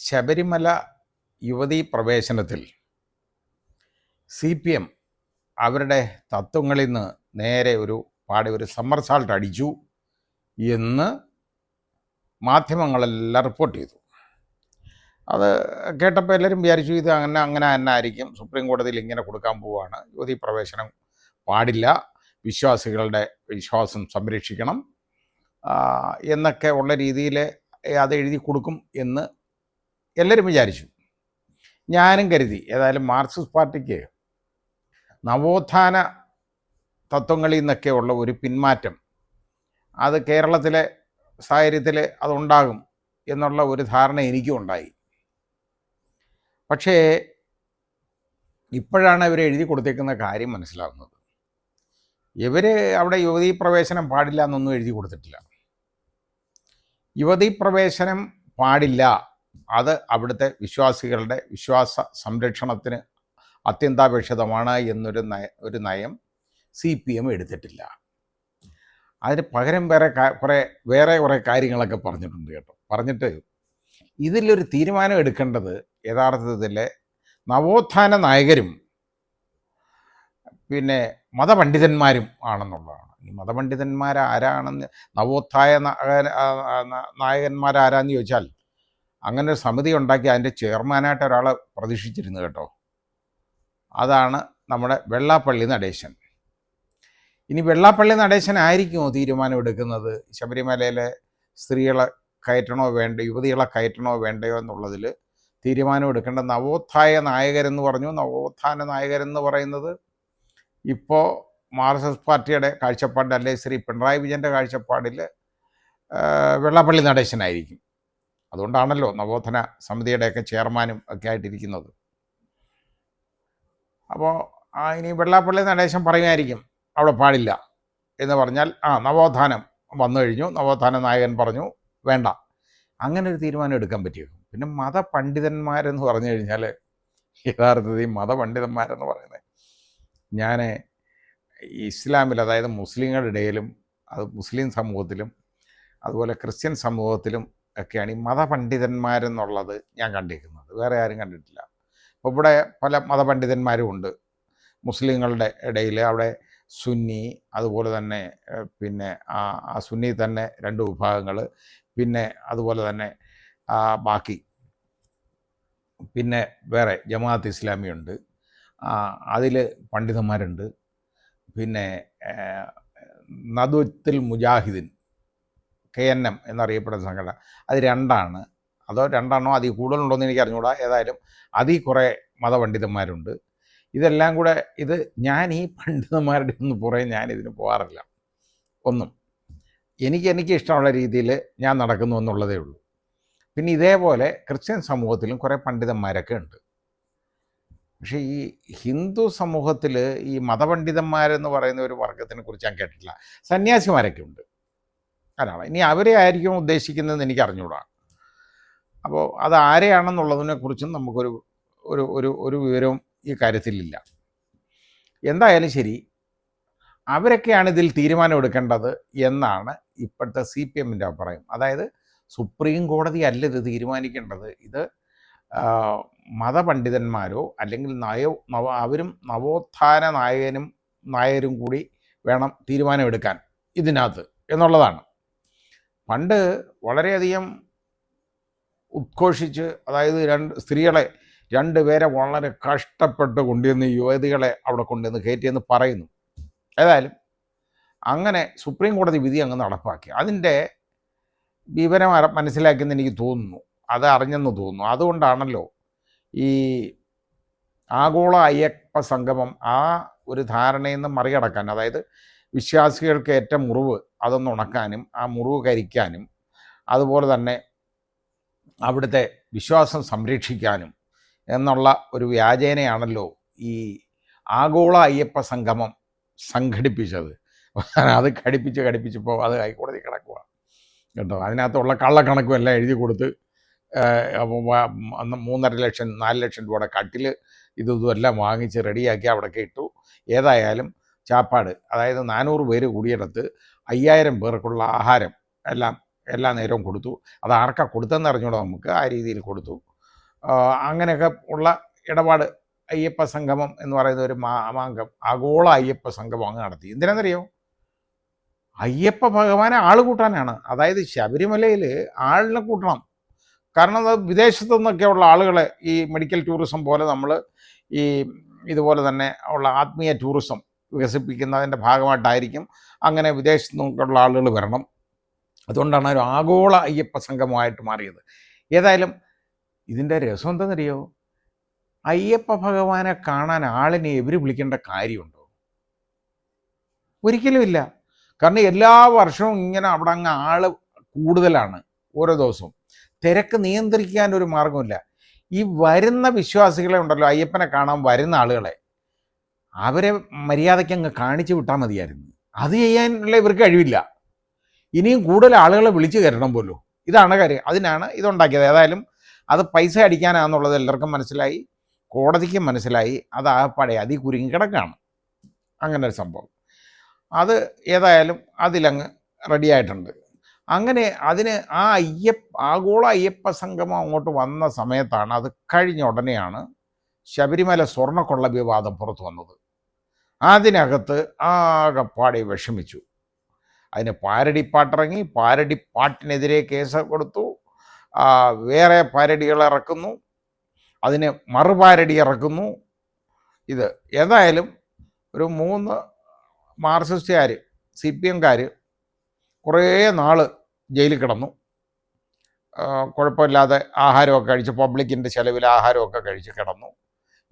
ശബരിമല യുവതീ പ്രവേശനത്തിൽ CPM അവരുടെ തത്വങ്ങളിൽ നിന്ന് നേരെ ഒരു സമ്മർസാൾട്ട് അടിച്ചു എന്ന് മാധ്യമങ്ങളെല്ലാം റിപ്പോർട്ട് ചെയ്തു. അത് കേട്ടപ്പോൾ എല്ലാവരും വിചാരിച്ചു ഇത് അങ്ങനെ തന്നെ ആയിരിക്കും, സുപ്രീം കോടതിയിൽ ഇങ്ങനെ കൊടുക്കാൻ പോവുകയാണ്, യുവതീ പ്രവേശനം പാടില്ല, വിശ്വാസികളുടെ വിശ്വാസം സംരക്ഷിക്കണം എന്നൊക്കെ ഉള്ള രീതിയിൽ അത് എഴുതി കൊടുക്കും എന്ന് എല്ലാവരും വിചാരിച്ചു. ഞാനും കരുതി ഏതായാലും മാർക്സിസ്റ്റ് പാർട്ടിക്ക് നവോത്ഥാന തത്വങ്ങളിൽ നിന്നൊക്കെ ഉള്ള ഒരു പിന്മാറ്റം അത് കേരളത്തിലെ സാഹചര്യത്തിൽ അതുണ്ടാകും എന്നുള്ള ഒരു ധാരണ എനിക്കും ഉണ്ടായി. പക്ഷേ ഇപ്പോഴാണ് ഇവർ എഴുതി കൊടുത്തേക്കുന്ന കാര്യം മനസ്സിലാകുന്നത്. ഇവർ അവിടെ യുവതീ പ്രവേശനം പാടില്ല എന്നൊന്നും എഴുതി കൊടുത്തിട്ടില്ല. യുവതീ പ്രവേശനം പാടില്ല, അത് അവിടുത്തെ വിശ്വാസികളുടെ വിശ്വാസ സംരക്ഷണത്തിന് അത്യന്താപേക്ഷിതമാണ് എന്നൊരു നയം CPM എടുത്തിട്ടില്ല. അതിന് പകരം വേറെ കുറേ കാര്യങ്ങളൊക്കെ പറഞ്ഞിട്ടുണ്ട് കേട്ടോ. പറഞ്ഞിട്ട് ഇതിലൊരു തീരുമാനം എടുക്കേണ്ടത് യഥാർത്ഥത്തിൽ നവോത്ഥാന നായകരും പിന്നെ മതപണ്ഡിതന്മാരും ആണെന്നുള്ളതാണ്. ഈ മതപണ്ഡിതന്മാരാരാണെന്ന്, നവോത്ഥാന നായകന്മാരാരാന്ന് ചോദിച്ചാൽ അങ്ങനെ ഒരു സമിതി ഉണ്ടാക്കി അതിൻ്റെ ചെയർമാനായിട്ട് ഒരാളെ പ്രതീക്ഷിച്ചിരുന്നു കേട്ടോ. അതാണ് നമ്മുടെ വെള്ളാപ്പള്ളി നടേശൻ. ഇനി വെള്ളാപ്പള്ളി നടേശൻ ആയിരിക്കുമോ തീരുമാനം എടുക്കുന്നത് ശബരിമലയിലെ സ്ത്രീകളെ കയറ്റണോ വേണ്ട, യുവതികളെ കയറ്റണോ വേണ്ടയോ എന്നുള്ളതിൽ തീരുമാനം എടുക്കേണ്ട നവോത്ഥാന നായകരെന്ന് പറഞ്ഞു. നവോത്ഥാന നായകരെന്ന് പറയുന്നത് ഇപ്പോൾ മാർക്സിസ്റ്റ് പാർട്ടിയുടെ കാഴ്ചപ്പാടിൽ, അല്ലെങ്കിൽ ശ്രീ പിണറായി വിജയൻ്റെ കാഴ്ചപ്പാടിൽ വെള്ളാപ്പള്ളി നടേശനായിരിക്കും. അതുകൊണ്ടാണല്ലോ നവോത്ഥാന സമിതിയുടെയൊക്കെ ചെയർമാനും ഒക്കെ ആയിട്ടിരിക്കുന്നത്. അപ്പോൾ ഇനി വെള്ളാപ്പള്ളി നടേശൻ പറയുമായിരിക്കും അവിടെ പാടില്ല എന്ന് പറഞ്ഞാൽ നവോത്ഥാനം വന്നു കഴിഞ്ഞു, നവോത്ഥാന നായകൻ പറഞ്ഞു വേണ്ട, അങ്ങനെ ഒരു തീരുമാനം എടുക്കാൻ പറ്റിയേക്കും. പിന്നെ മതപണ്ഡിതന്മാരെന്ന് പറഞ്ഞു കഴിഞ്ഞാൽ യഥാർത്ഥത്തിൽ മതപണ്ഡിതന്മാരെന്ന് പറയുന്നത്, ഞാൻ ഇസ്ലാമിൽ, അതായത് മുസ്ലിങ്ങളുടെ ഇടയിലും അത് മുസ്ലിം സമൂഹത്തിലും അതുപോലെ ക്രിസ്ത്യൻ സമൂഹത്തിലും ഒക്കെയാണ് ഈ മതപണ്ഡിതന്മാരെന്നുള്ളത് ഞാൻ കണ്ടിരിക്കുന്നത്. വേറെ ആരും കണ്ടിട്ടില്ല. അപ്പോൾ ഇവിടെ പല മതപണ്ഡിതന്മാരും ഉണ്ട് മുസ്ലിങ്ങളുടെ ഇടയിൽ. അവിടെ സുന്നി, അതുപോലെ തന്നെ പിന്നെ ആ സുന്നി തന്നെ 2 വിഭാഗങ്ങൾ, പിന്നെ അതുപോലെ തന്നെ ബാക്കി പിന്നെ വേറെ ജമാഅത്ത് ഇസ്ലാമിയുണ്ട്, അതിൽ പണ്ഡിതന്മാരുണ്ട്. പിന്നെ നദുത്തുൽ മുജാഹിദീൻ KNM എന്നറിയപ്പെടുന്ന സംഘടന, അത് 2ആണ്. അതോ 2ആണോ അതിൽ കൂടുതലുണ്ടോയെന്ന് എനിക്ക് അറിഞ്ഞുകൂടാ. ഏതായാലും അതിൽ കുറേ മതപണ്ഡിതന്മാരുണ്ട്. ഇതെല്ലാം കൂടെ ഞാൻ ഈ പണ്ഡിതന്മാരുടെ ഒന്നും പുറകെ ഞാനിതിന് പോകാറില്ല. ഒന്നും എനിക്ക് ഇഷ്ടമുള്ള രീതിയിൽ ഞാൻ നടക്കുന്നു എന്നുള്ളതേ ഉള്ളൂ. പിന്നെ ഇതേപോലെ ക്രിസ്ത്യൻ സമൂഹത്തിലും കുറേ പണ്ഡിതന്മാരൊക്കെ ഉണ്ട്. പക്ഷേ ഈ ഹിന്ദു സമൂഹത്തിൽ ഈ മതപണ്ഡിതന്മാരെന്ന് പറയുന്ന ഒരു വർഗത്തിനെ കുറിച്ച് ഞാൻ കേട്ടിട്ടില്ല. സന്യാസിമാരൊക്കെ ഉണ്ട്, അതാണ്. ഇനി അവരെ ആയിരിക്കും ഉദ്ദേശിക്കുന്നതെന്ന് എനിക്ക് അറിഞ്ഞുകൂടാ. അപ്പോൾ അത് ആരെയാണെന്നുള്ളതിനെ കുറിച്ചും നമുക്കൊരു ഒരു ഒരു ഒരു വിവരവും ഈ കാര്യത്തിലില്ല. എന്തായാലും ശരി, അവരൊക്കെയാണ് ഇതിൽ തീരുമാനം എടുക്കേണ്ടത് എന്നാണ് ഇപ്പോഴത്തെ CPMൻ്റെ അഭിപ്രായം. അതായത് സുപ്രീം കോടതി അല്ല ഇത് തീരുമാനിക്കേണ്ടത്. ഇത് മതപണ്ഡിതന്മാരോ അല്ലെങ്കിൽ അവരും നവോത്ഥാന നായകരും കൂടി വേണം തീരുമാനമെടുക്കാൻ ഇതിനകത്ത് എന്നുള്ളതാണ്. പണ്ട് വളരെയധികം ഉദ്ഘോഷിച്ച്, അതായത് 2 സ്ത്രീകളെ 2 പേരെ വളരെ കഷ്ടപ്പെട്ട് കൊണ്ടുവന്ന് യുവതികളെ അവിടെ കൊണ്ടുവന്ന് കയറ്റിയെന്ന് പറയുന്നു. ഏതായാലും അങ്ങനെ സുപ്രീം കോടതി വിധി അങ്ങ് നടപ്പാക്കി. അതിൻ്റെ വിവരം മനസ്സിലാക്കിയെന്ന് എനിക്ക് തോന്നുന്നു, അത് അറിഞ്ഞെന്ന് തോന്നുന്നു. അതുകൊണ്ടാണല്ലോ ഈ ആഗോള അയ്യപ്പ സംഗമം ആ ഒരു ധാരണയിൽ നിന്ന് മറികടക്കാൻ, അതായത് വിശ്വാസികൾക്ക് ഏറ്റ മുറിവ് അതൊന്ന് ഉണക്കാനും ആ മുറിവ് കരിക്കാനും അതുപോലെ തന്നെ അവിടുത്തെ വിശ്വാസം സംരക്ഷിക്കാനും എന്നുള്ള ഒരു വ്യാജേനയാണല്ലോ ഈ ആഗോള അയ്യപ്പ സംഗമം സംഘടിപ്പിച്ചത്. അത് ഘടിപ്പിച്ചപ്പോൾ അത് ഹൈക്കോടതി കിടക്കുക കേട്ടോ. അതിനകത്തുള്ള കള്ളക്കണക്കും എല്ലാം എഴുതി കൊടുത്ത് അന്ന് 3.5 ലക്ഷം 4 ലക്ഷം രൂപയുടെ കട്ടിൽ ഇതും എല്ലാം വാങ്ങിച്ച് റെഡിയാക്കി അവിടെയൊക്കെ ഇട്ടു. ഏതായാലും ചാപ്പാട്, അതായത് 400 പേര് കൂടിയിടത്ത് 5000 പേർക്കുള്ള ആഹാരം എല്ലാം എല്ലാ നേരവും കൊടുത്തു. അത് ആർക്കാ കൊടുത്തതെന്ന് അറിഞ്ഞൂടാ നമുക്ക്, ആ രീതിയിൽ കൊടുത്തു. അങ്ങനെയൊക്കെ ഉള്ള ഇടപാട് അയ്യപ്പ സംഗമം എന്ന് പറയുന്ന ഒരു മാമാങ്കം, ആഗോള അയ്യപ്പ സംഗമം അങ്ങ് നടത്തി. എന്തിനാണെന്നറിയോ? അയ്യപ്പ ഭഗവാനെ ആൾ കൂട്ടാനാണ്. അതായത് ശബരിമലയിൽ ആളിനെ കൂട്ടണം. കാരണം അത് വിദേശത്തു നിന്നൊക്കെയുള്ള ആളുകളെ, ഈ മെഡിക്കൽ ടൂറിസം പോലെ നമ്മൾ ഈ ഇതുപോലെ തന്നെ ഉള്ള ആത്മീയ ടൂറിസം വികസിപ്പിക്കുന്നതിൻ്റെ ഭാഗമായിട്ടായിരിക്കും അങ്ങനെ വിദേശത്തു നിന്നൊക്കെയുള്ള ആളുകൾ വരണം. അതുകൊണ്ടാണ് ഒരു ആഗോള അയ്യപ്പ സംഗമമായിട്ട് മാറിയത്. ഏതായാലും ഇതിൻ്റെ രസം എന്താണെന്നറിയോ? അയ്യപ്പ ഭഗവാനെ കാണാൻ ആളിനെ എവര് വിളിക്കേണ്ട കാര്യമുണ്ടോ? ഒരിക്കലുമില്ല. കാരണം എല്ലാ വർഷവും ഇങ്ങനെ അവിടെ അങ്ങ് ആള് കൂടുതലാണ്. ഓരോ ദിവസവും തിരക്ക് നിയന്ത്രിക്കാൻ ഒരു മാർഗമില്ല. ഈ വരുന്ന വിശ്വാസികളെ ഉണ്ടല്ലോ, അയ്യപ്പനെ കാണാൻ വരുന്ന ആളുകളെ, അവരെ മര്യാദയ്ക്ക് അങ്ങ് കാണിച്ചു വിട്ടാൽ മതിയായിരുന്നു. അത് ചെയ്യാനുള്ള ഇവർക്ക് കഴിവില്ല. ഇനിയും കൂടുതൽ ആളുകളെ വിളിച്ചു കയറണം പോലും. ഇതാണ് കാര്യം. അതിനാണ് ഇതുണ്ടാക്കിയത്. ഏതായാലും അത് പൈസ അടിക്കാനാണെന്നുള്ളത് എല്ലാവർക്കും മനസ്സിലായി, കോടതിക്കും മനസ്സിലായി. അത് ആകപ്പാടെ അതി കുരുങ്ങിക്കിടക്കാണ് അങ്ങനെ ഒരു സംഭവം. അത് ഏതായാലും അതിലങ്ങ് റെഡിയായിട്ടുണ്ട്. അങ്ങനെ അതിന് ആ ആഗോള അയ്യപ്പ സംഗമം അങ്ങോട്ട് വന്ന സമയത്താണ്, അത് കഴിഞ്ഞ ഉടനെയാണ് ശബരിമല സ്വർണ്ണക്കൊള്ള വിവാദം പുറത്തു വന്നത്. അതിനകത്ത് ആകെപ്പാടെ വിഷമിച്ചു. അതിന് പാരഡിപ്പാട്ടിറങ്ങി, പാരഡിപ്പാട്ടിനെതിരെ കേസ് കൊടുത്തു. വേറെ പാരഡികൾ ഇറക്കുന്നു, അതിന് മറുപാരഡി ഇറക്കുന്നു. ഇത് ഏതായാലും ഒരു 3 മാർക്സിസ്റ്റുകാർ, CPM-കാർ കുറേ നാൾ ജയിലിൽ കിടന്നു. കുഴപ്പമില്ലാതെ ആഹാരമൊക്കെ കഴിച്ച്, പബ്ലിക്കിൻ്റെ ചിലവിൽ ആഹാരമൊക്കെ കഴിച്ച് കിടന്നു.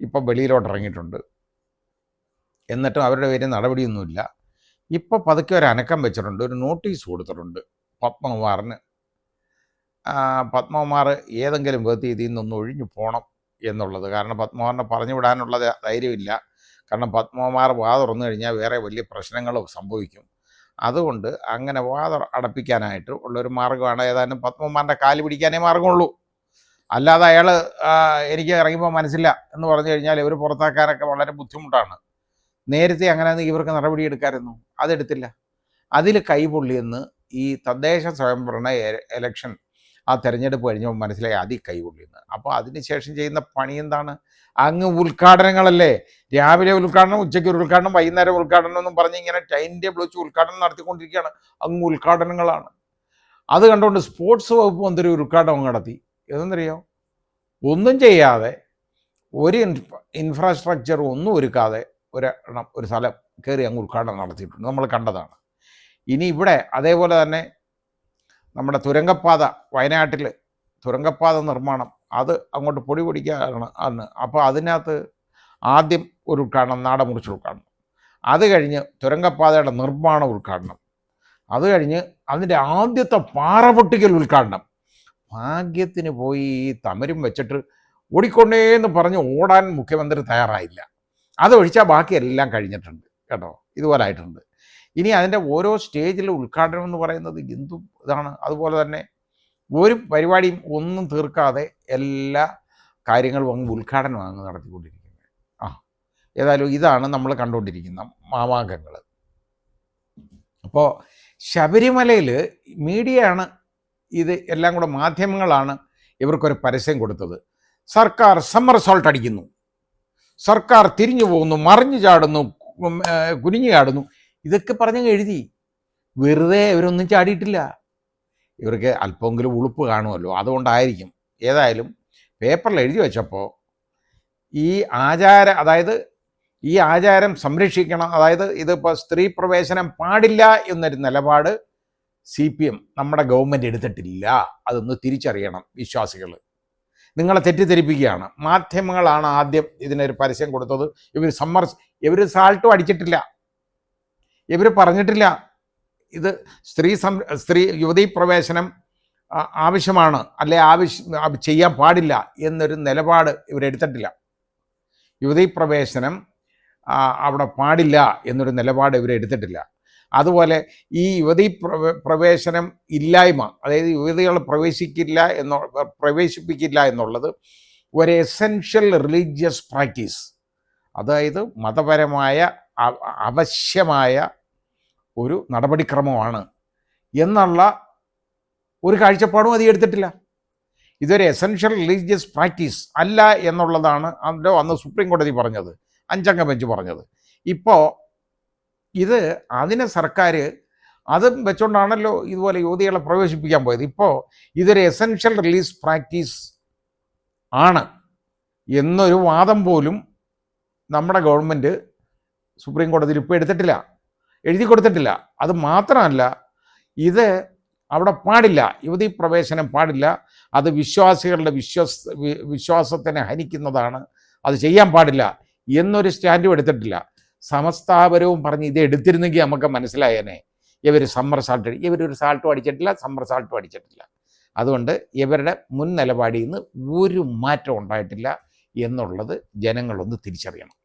ഇപ്പം വെളിയിലോട്ട് ഇറങ്ങിയിട്ടുണ്ട്. എന്നിട്ടും അവരുടെ പേരിൽ നടപടിയൊന്നുമില്ല. ഇപ്പം പതുക്കെ ഒരു അനക്കം വെച്ചിട്ടുണ്ട്. ഒരു നോട്ടീസ് കൊടുത്തിട്ടുണ്ട് പത്മകുമാറിന്. പത്മകുമാർ ഏതെങ്കിലും വിധത്തിൽ ഇതിൽ നിന്നൊന്ന് ഒഴിഞ്ഞു പോകണം എന്നുള്ളത്. കാരണം പത്മകുമാറിനെ പറഞ്ഞു വിടാനുള്ള ധൈര്യമില്ല. കാരണം പത്മകുമാർ വാ തുറന്നു കഴിഞ്ഞാൽ വേറെ വലിയ പ്രശ്നങ്ങൾ സംഭവിക്കും. അതുകൊണ്ട് അങ്ങനെ വാ അടപ്പിക്കാനായിട്ട് ഉള്ളൊരു മാർഗ്ഗമാണ്. ഏതായാലും പത്മകുമാറിൻ്റെ കാല് പിടിക്കാനേ മാർഗമുള്ളൂ. അല്ലാതെ അയാൾ എനിക്ക് ഇറങ്ങിപ്പോൾ മനസ്സില്ല എന്ന് പറഞ്ഞു കഴിഞ്ഞാൽ ഇവർ പുറത്താക്കാനൊക്കെ വളരെ ബുദ്ധിമുട്ടാണ്. നേരത്തെ അങ്ങനെ ഇവർക്ക് നടപടിയെടുക്കാമായിരുന്നു, അതെടുത്തില്ല. അതിൽ കൈപൊള്ളിയെന്ന് ഈ തദ്ദേശ സ്വയംഭരണ എലക്ഷൻ, ആ തെരഞ്ഞെടുപ്പ് കഴിഞ്ഞപ്പോൾ മനസ്സിലായി അതി കൈപൊള്ളിയെന്ന്. അപ്പോൾ അതിനുശേഷം ചെയ്യുന്ന പണി എന്താണ്? അങ്ങ് ഉദ്ഘാടനങ്ങളല്ലേ. രാവിലെ ഉദ്ഘാടനം, ഉച്ചയ്ക്ക് ഒരു ഉദ്ഘാടനം, വൈകുന്നേരം ഉദ്ഘാടനം എന്നും പറഞ്ഞ് ഇങ്ങനെ ടൈം ടേബിൾ വെച്ച് ഉദ്ഘാടനം നടത്തിക്കൊണ്ടിരിക്കുകയാണ്. അങ്ങ് ഉദ്ഘാടനങ്ങളാണ്. അത് കണ്ടുകൊണ്ട് സ്പോർട്സ് വകുപ്പ് മന്ത്രി ഉദ്ഘാടനം നടത്തി. എന്തെന്നറിയോ? ഒന്നും ചെയ്യാതെ, ഒരു ഇൻഫ്രാസ്ട്രക്ചർ ഒന്നും ഒരുക്കാതെ ഒരു സ്ഥലം കയറി അങ്ങ് ഉദ്ഘാടനം നടത്തിയിട്ടുണ്ട്. നമ്മൾ കണ്ടതാണ്. ഇനി ഇവിടെ അതേപോലെ തന്നെ നമ്മുടെ തുരങ്കപ്പാത, വയനാട്ടിൽ തുരങ്കപ്പാത നിർമ്മാണം, അത് അങ്ങോട്ട് പൊടി പൊടിക്കാനാണ് അന്ന്. അപ്പോൾ അതിനകത്ത് ആദ്യം ഒരു ഉദ്ഘാടനം, നാടമുറിച്ച് ഉദ്ഘാടനം, അത് കഴിഞ്ഞ് തുരങ്കപ്പാതയുടെ നിർമ്മാണ ഉദ്ഘാടനം, അത് കഴിഞ്ഞ് അതിൻ്റെ ആദ്യത്തെ പാറ പൊട്ടിക്കൽ ഉദ്ഘാടനം. ഭാഗ്യത്തിന് പോയി തമരും വെച്ചിട്ട് ഓടിക്കൊണ്ടേന്ന് പറഞ്ഞ് ഓടാൻ മുഖ്യമന്ത്രി തയ്യാറായില്ല. അതൊഴിച്ചാൽ ബാക്കിയെല്ലാം കഴിഞ്ഞിട്ടുണ്ട് കേട്ടോ. ഇതുപോലെ ആയിട്ടുണ്ട്. ഇനി അതിൻ്റെ ഓരോ സ്റ്റേജിലെ ഉദ്ഘാടനം എന്ന് പറയുന്നത് എന്തും ഇതാണ്. അതുപോലെ തന്നെ ഒരു പരിപാടിയും ഒന്നും തീർക്കാതെ എല്ലാ കാര്യങ്ങളും അങ്ങ് ഉദ്ഘാടനം അങ്ങ് നടത്തിക്കൊണ്ടിരിക്കുന്നത്. ഏതായാലും ഇതാണ് നമ്മൾ കണ്ടുകൊണ്ടിരിക്കുന്ന മാമാങ്കങ്ങൾ. അപ്പോൾ ശബരിമലയിൽ മീഡിയയാണ് ഇത് എല്ലാം കൂടെ, മാധ്യമങ്ങളാണ് ഇവർക്കൊരു പരസ്യം കൊടുത്തത്. സർക്കാർ സമ്മർ സോൾട്ട് അടിക്കുന്നു, സർക്കാർ തിരിഞ്ഞു പോകുന്നു, മറിഞ്ഞു ചാടുന്നു, കുനിഞ്ഞു ചാടുന്നു, ഇതൊക്കെ പറഞ്ഞങ്ങ് എഴുതി. വെറുതെ ഇവരൊന്നും ചാടിയിട്ടില്ല. ഇവർക്ക് അല്പമെങ്കിലും ഉളുപ്പ് കാണുമല്ലോ, അതുകൊണ്ടായിരിക്കും. ഏതായാലും പേപ്പറിൽ എഴുതി വെച്ചപ്പോൾ ഈ ആചാരം സംരക്ഷിക്കണം, അതായത് ഇതിപ്പോൾ സ്ത്രീ പ്രവേശനം പാടില്ല എന്നൊരു നിലപാട് CPM നമ്മുടെ ഗവൺമെൻറ് എടുത്തിട്ടില്ല. അതൊന്ന് തിരിച്ചറിയണം വിശ്വാസികൾ. നിങ്ങളെ തെറ്റിദ്ധരിപ്പിക്കുകയാണ്. മാധ്യമങ്ങളാണ് ആദ്യം ഇതിനൊരു പരസ്യം കൊടുത്തത്. ഇവർ സാൾട്ടും അടിച്ചിട്ടില്ല, ഇവർ പറഞ്ഞിട്ടില്ല ഇത് യുവതീ പ്രവേശനം ആവശ്യമാണ്, അല്ലെ ചെയ്യാൻ പാടില്ല എന്നൊരു നിലപാട് ഇവരെടുത്തിട്ടില്ല. യുവതീ പ്രവേശനം അവിടെ പാടില്ല എന്നൊരു നിലപാട് ഇവരെടുത്തിട്ടില്ല. അതുപോലെ ഈ യുവതീ പ്രവേശനം ഇല്ലായ്മ, അതായത് യുവതികളെ പ്രവേശിപ്പിക്കില്ല എന്നുള്ളത് ഒരു എസെൻഷ്യൽ റിലീജിയസ് പ്രാക്ടീസ്, അതായത് മതപരമായ അവശ്യമായ ഒരു നടപടിക്രമമാണ് എന്നുള്ള ഒരു കാഴ്ചപ്പാടും അത് എടുത്തിട്ടില്ല. ഇതൊരു എസെൻഷ്യൽ റിലീജിയസ് പ്രാക്ടീസ് അല്ല എന്നുള്ളതാണ് അന്ന് സുപ്രീം കോടതി പറഞ്ഞത്, 5 അംഗ ബെഞ്ച് പറഞ്ഞത്. ഇപ്പോൾ ഇത് അതിന് സർക്കാർ അതും വെച്ചുകൊണ്ടാണല്ലോ ഇതുപോലെ യുവതികളെ പ്രവേശിപ്പിക്കാൻ പോയത്. ഇപ്പോൾ ഇതൊരു എസെൻഷ്യൽ റിലീസ് പ്രാക്ടീസ് ആണ് എന്നൊരു വാദം പോലും നമ്മുടെ ഗവൺമെൻറ് സുപ്രീം കോടതിയിൽ ഇപ്പോൾ എഴുതി കൊടുത്തിട്ടില്ല. അത് മാത്രമല്ല, ഇത് അവിടെ പാടില്ല, യുവതീ പ്രവേശനം പാടില്ല, അത് വിശ്വാസികളുടെ വിശ്വാസത്തിനെ ഹനിക്കുന്നതാണ്, അത് ചെയ്യാൻ പാടില്ല എന്നൊരു സ്റ്റാൻഡും എടുത്തിട്ടില്ല. സമസ്താപരവും പറഞ്ഞ് ഇത് എടുത്തിരുന്നെങ്കിൽ നമുക്ക് മനസ്സിലായേനെ ഇവരൊരു സാൾട്ടും അടിച്ചിട്ടില്ല, സമ്മർ സാൾട്ടും അടിച്ചിട്ടില്ല. അതുകൊണ്ട് ഇവരുടെ മുൻ നിലപാടിൽ നിന്ന് ഒരു മാറ്റം ഉണ്ടായിട്ടില്ല എന്നുള്ളത് ജനങ്ങളൊന്ന് തിരിച്ചറിയണം.